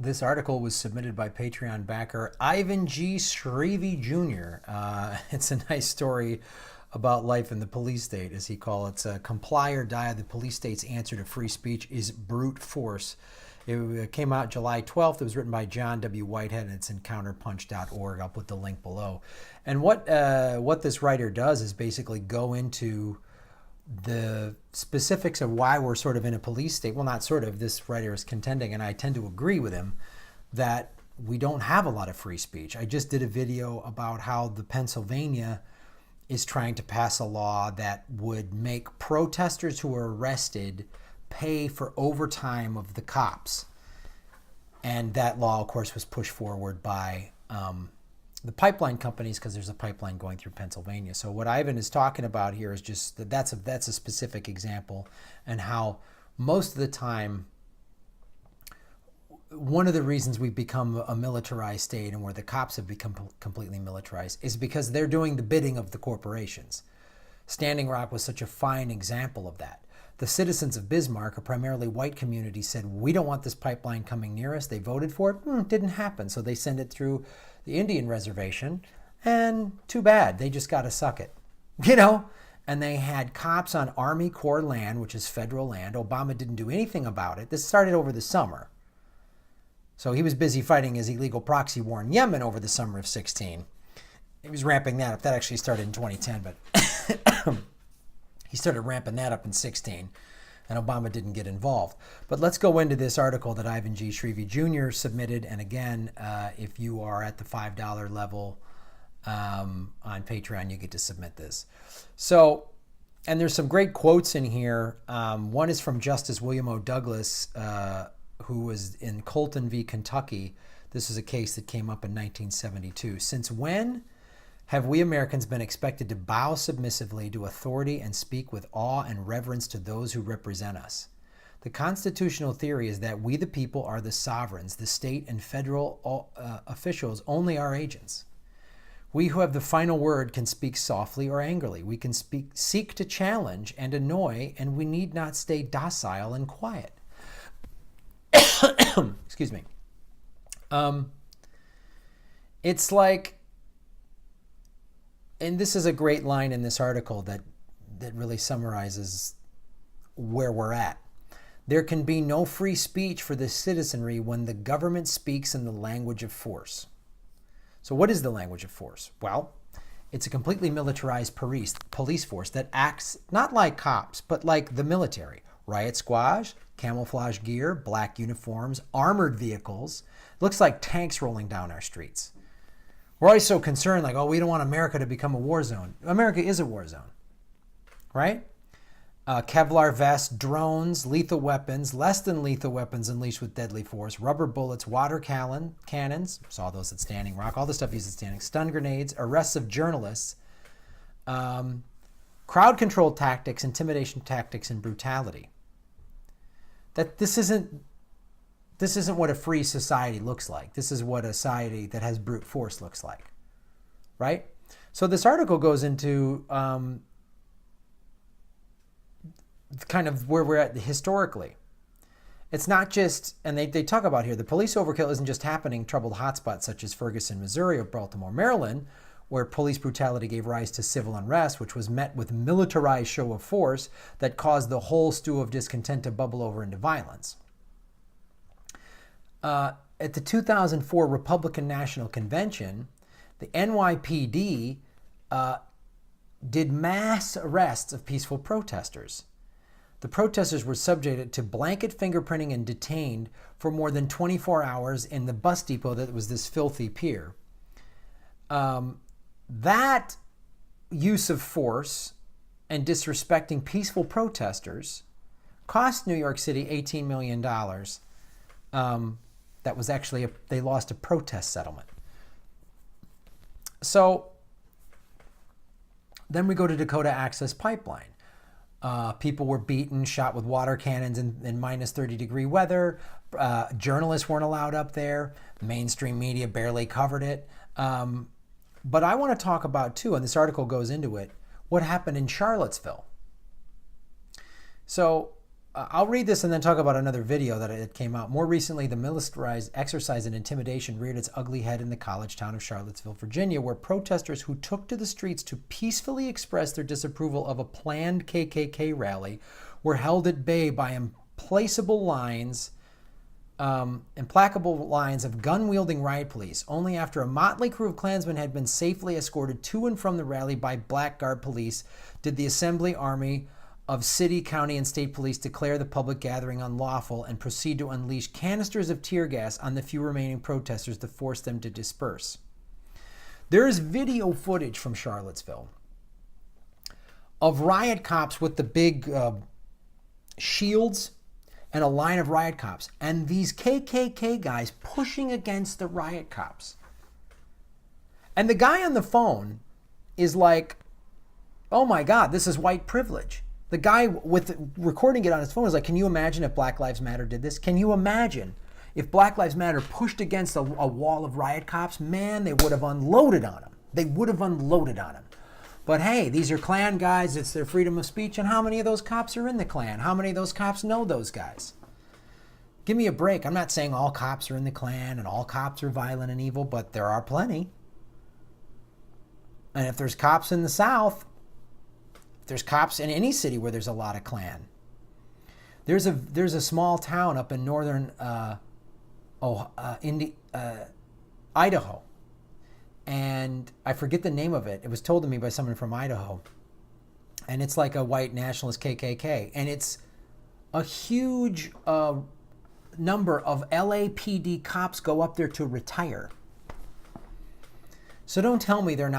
This article was submitted by Patreon backer Ivan G. Shrevey Jr. It's a nice story about life in the police state, as he calls it. Comply or die, the police state's answer to free speech is brute force. It came out July 12th. It was written by John W. Whitehead, and it's in counterpunch.org. I'll put the link below. And what this writer does is basically go into the specifics of why we're sort of in a police state. Well, not sort of. This writer is contending, and I tend to agree with him, that we don't have a lot of free speech. I just did a video about how the Pennsylvania is trying to pass a law that would make protesters who are arrested pay for overtime of the cops. And that law, of course, was pushed forward by the pipeline companies, because there's a pipeline going through Pennsylvania. So what Ivan is talking about here is just that's a specific example, and how most of the time, one of the reasons we've become a militarized state and where the cops have become completely militarized is because they're doing the bidding of the corporations. Standing Rock was such a fine example of that. The citizens of Bismarck, a primarily white community, said, we don't want this pipeline coming near us. They voted for it. Didn't happen. So they send it through the Indian reservation, and too bad. They just got to suck it, And they had cops on Army Corps land, which is federal land. Obama didn't do anything about it. This started over the summer. So he was busy fighting his illegal proxy war in Yemen over the summer of 16. He was ramping that up. That actually started in 2010, but he started ramping that up in 16, and Obama didn't get involved. But let's go into this article that Ivan G. Shrevey Jr. submitted. And again, if you are at the $5 level on Patreon, you get to submit this. So, and there's some great quotes in here. One is from Justice William O. Douglas, who was in Colton v. Kentucky. This is a case that came up in 1972. Since when have we Americans been expected to bow submissively to authority and speak with awe and reverence to those who represent us? The constitutional theory is that we the people are the sovereigns, the state and federal officials only are agents. We who have the final word can speak softly or angrily. We can seek to challenge and annoy, and we need not stay docile and quiet. Excuse me. It's like, and this is a great line in this article that really summarizes where we're at. There can be no free speech for the citizenry when the government speaks in the language of force. So what is the language of force? Well, it's a completely militarized police force that acts not like cops, but like the military. Riot squads, camouflage gear, black uniforms, armored vehicles. Looks like tanks rolling down our streets. We're always so concerned, like, oh, we don't want America to become a war zone. America is a war zone, right? Kevlar vests, drones, lethal weapons, less than lethal weapons unleashed with deadly force, rubber bullets, water cannons, saw those at Standing Rock, all the stuff used at Standing, stun grenades, arrests of journalists, crowd control tactics, intimidation tactics, and brutality. That this isn't what a free society looks like. This is what a society that has brute force looks like, right? So this article goes into kind of where we're at historically. It's not just, and they talk about here, the police overkill isn't just happening in troubled hotspots such as Ferguson, Missouri, or Baltimore, Maryland, where police brutality gave rise to civil unrest, which was met with militarized show of force that caused the whole stew of discontent to bubble over into violence. At the 2004 Republican National Convention, the NYPD did mass arrests of peaceful protesters. The protesters were subjected to blanket fingerprinting and detained for more than 24 hours in the bus depot that was this filthy pier. That use of force and disrespecting peaceful protesters cost New York City $18 million. That was actually, they lost a protest settlement. So then we go to Dakota Access Pipeline. People were beaten, shot with water cannons in minus 30-degree weather. Journalists weren't allowed up there. Mainstream media barely covered it. But I want to talk about, too, and this article goes into it, what happened in Charlottesville. So I'll read this and then talk about another video that it came out. More recently, the militarized exercise and intimidation reared its ugly head in the college town of Charlottesville, Virginia, where protesters who took to the streets to peacefully express their disapproval of a planned KKK rally were held at bay by implacable lines implacable lines of gun-wielding riot police. Only after a motley crew of Klansmen had been safely escorted to and from the rally by Black Guard police did the Assembly Army of city, county, and state police declare the public gathering unlawful and proceed to unleash canisters of tear gas on the few remaining protesters to force them to disperse. There is video footage from Charlottesville of riot cops with the big shields and a line of riot cops, and these KKK guys pushing against the riot cops. And the guy on the phone is like, oh my God, this is white privilege. The guy with recording it on his phone is like, can you imagine if Black Lives Matter did this? Can you imagine if Black Lives Matter pushed against a wall of riot cops? Man, they would have unloaded on them. They would have unloaded on them. But hey, these are Klan guys. It's their freedom of speech. And how many of those cops are in the Klan? How many of those cops know those guys? Give me a break. I'm not saying all cops are in the Klan and all cops are violent and evil, but there are plenty. And if there's cops in the South, if there's cops in any city where there's a lot of Klan. There's a small town up in northern Idaho. And I forget the name of it. It was told to me by someone from Idaho. And it's like a white nationalist KKK. And it's a huge number of LAPD cops go up there to retire. So don't tell me there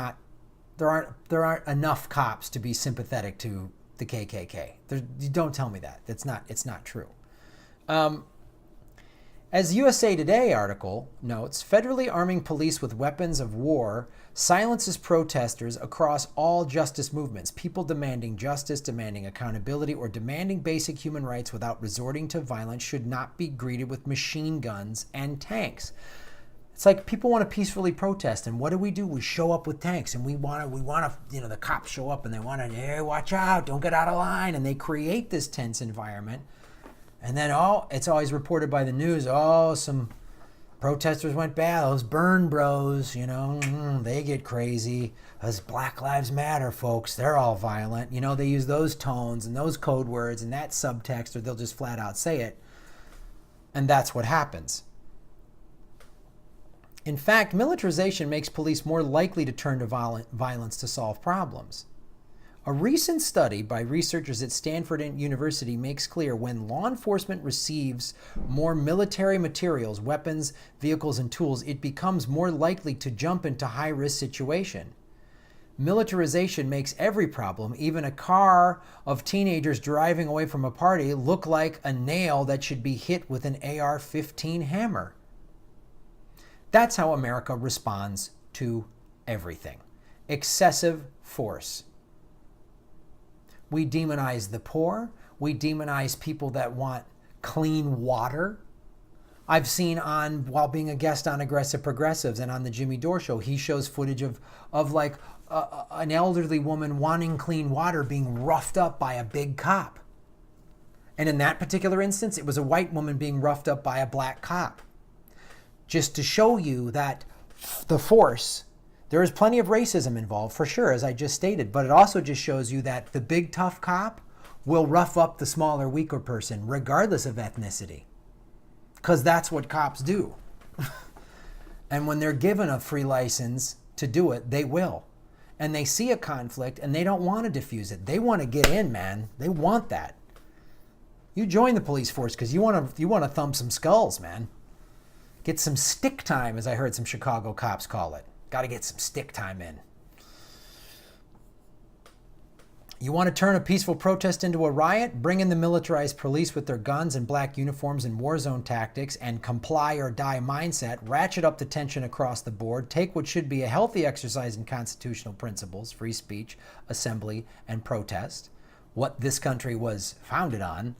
aren't enough cops to be sympathetic to the KKK. You don't tell me that. It's not true. As USA Today article notes, federally arming police with weapons of war silences protesters across all justice movements, people demanding justice, demanding accountability, or demanding basic human rights without resorting to violence should not be greeted with machine guns and tanks. It's like people want to peacefully protest, and what do? We show up with tanks, and we want to, the cops show up and they want to, hey, watch out, don't get out of line, and they create this tense environment. And then, it's always reported by the news, some protesters went bad. Those burn bros, they get crazy. Those Black Lives Matter folks, they're all violent. They use those tones and those code words and that subtext, or they'll just flat out say it. And that's what happens. In fact, militarization makes police more likely to turn to violence to solve problems. A recent study by researchers at Stanford University makes clear when law enforcement receives more military materials, weapons, vehicles, and tools, it becomes more likely to jump into high-risk situation. Militarization makes every problem, even a car of teenagers driving away from a party, look like a nail that should be hit with an AR-15 hammer. That's how America responds to everything. Excessive force. We demonize the poor. We demonize people that want clean water. I've seen while being a guest on Aggressive Progressives and on the Jimmy Dore show, he shows footage of like an elderly woman wanting clean water being roughed up by a big cop. And in that particular instance, it was a white woman being roughed up by a black cop. Just to show you that the force, there is plenty of racism involved, for sure, as I just stated, but it also just shows you that the big tough cop will rough up the smaller, weaker person, regardless of ethnicity, because that's what cops do. And when they're given a free license to do it, they will. And they see a conflict, and they don't want to diffuse it. They want to get in, man. They want that. You join the police force because you want to thump some skulls, man. Get some stick time, as I heard some Chicago cops call it. Got to get some stick time in. You want to turn a peaceful protest into a riot? Bring in the militarized police with their guns and black uniforms and war zone tactics and comply or die mindset. Ratchet up the tension across the board. Take what should be a healthy exercise in constitutional principles, free speech, assembly, and protest, what this country was founded on,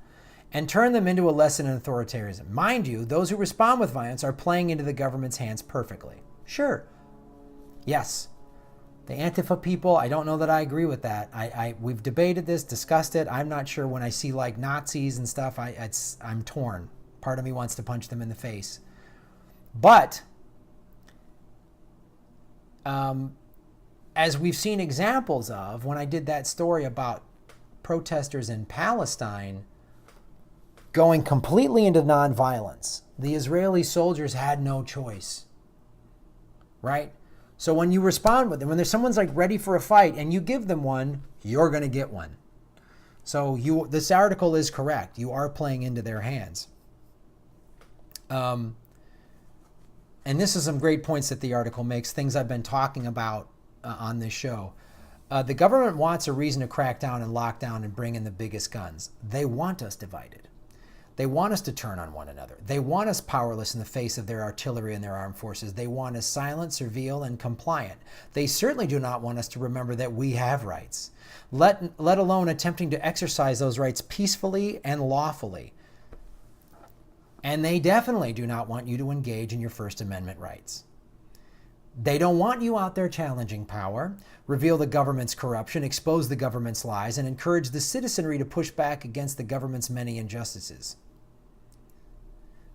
and turn them into a lesson in authoritarianism. Mind you, those who respond with violence are playing into the government's hands perfectly. Sure. Yes. The Antifa people, I don't know that I agree with that. We've debated this, discussed it. I'm not sure when I see like Nazis and stuff, I'm torn. Part of me wants to punch them in the face. But as we've seen examples of, when I did that story about protesters in Palestine going completely into nonviolence, the Israeli soldiers had no choice, right? So when you respond with them, when there's someone's like ready for a fight and you give them one, you're going to get one. So this article is correct. You are playing into their hands. And this is some great points that the article makes, things I've been talking about on this show. The government wants a reason to crack down and lock down and bring in the biggest guns. They want us divided. They want us to turn on one another. They want us powerless in the face of their artillery and their armed forces. They want us silent, servile, and compliant. They certainly do not want us to remember that we have rights, let alone attempting to exercise those rights peacefully and lawfully. And they definitely do not want you to engage in your First Amendment rights. They don't want you out there challenging power, reveal the government's corruption, expose the government's lies, and encourage the citizenry to push back against the government's many injustices.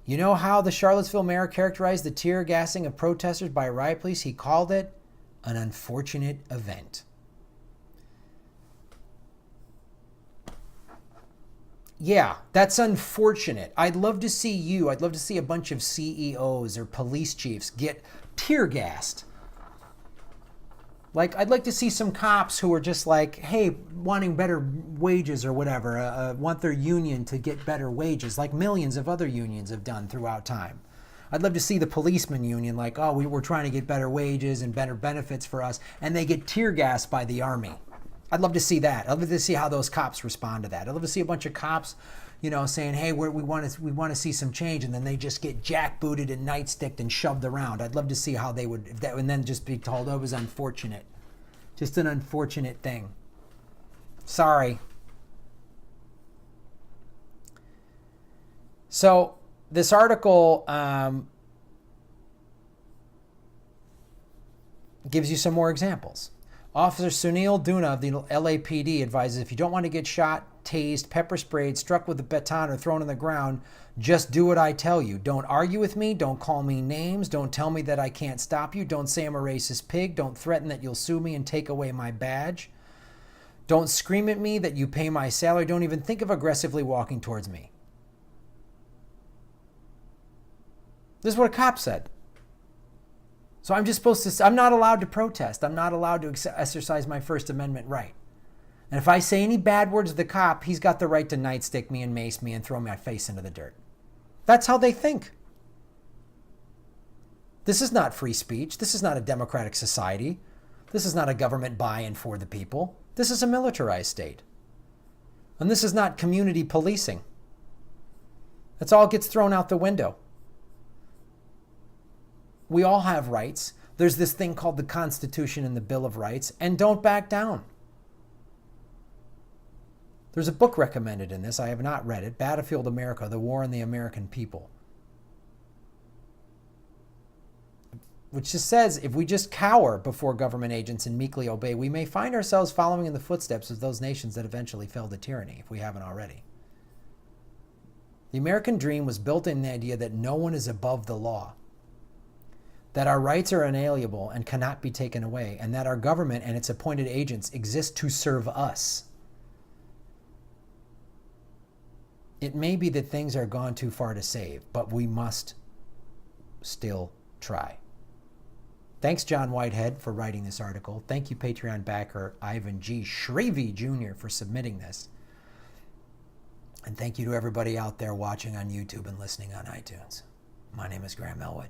You know how the Charlottesville mayor characterized the tear gassing of protesters by riot police? He called it an unfortunate event. Yeah, that's unfortunate. I'd love to see a bunch of CEOs or police chiefs get tear gassed. Like, I'd like to see some cops who are just like, hey, wanting better wages or whatever, want their union to get better wages, like millions of other unions have done throughout time. I'd love to see the policeman union like, oh, we're trying to get better wages and better benefits for us, and they get tear gassed by the army. I'd love to see that. I'd love to see how those cops respond to that. I'd love to see a bunch of cops, saying, hey, we want to see some change, and then they just get jackbooted and nightsticked and shoved around. I'd love to see how they would, and then just be told, oh, it was unfortunate. Just an unfortunate thing. Sorry. So this article gives you some more examples. Officer Sunil Duna of the LAPD advises if you don't want to get shot, tased, pepper sprayed, struck with a baton, or thrown on the ground, just do what I tell you. Don't argue with me. Don't call me names. Don't tell me that I can't stop you. Don't say I'm a racist pig. Don't threaten that you'll sue me and take away my badge. Don't scream at me that you pay my salary. Don't even think of aggressively walking towards me. This is what a cop said. So I'm not allowed to protest. I'm not allowed to exercise my First Amendment right. And if I say any bad words to the cop, he's got the right to nightstick me and mace me and throw my face into the dirt. That's how they think. This is not free speech. This is not a democratic society. This is not a government by and for the people. This is a militarized state. And this is not community policing. That's all gets thrown out the window. We all have rights. There's this thing called the Constitution and the Bill of Rights, and don't back down. There's a book recommended in this. I have not read it. Battlefield America, The War on the American People. Which just says if we just cower before government agents and meekly obey, we may find ourselves following in the footsteps of those nations that eventually fell to tyranny, if we haven't already. The American dream was built in the idea that no one is above the law, that our rights are inalienable and cannot be taken away, and that our government and its appointed agents exist to serve us. It may be that things are gone too far to save, but we must still try. Thanks, John Whitehead, for writing this article. Thank you, Patreon backer Ivan G. Shravey Jr. for submitting this. And thank you to everybody out there watching on YouTube and listening on iTunes. My name is Graham Elwood.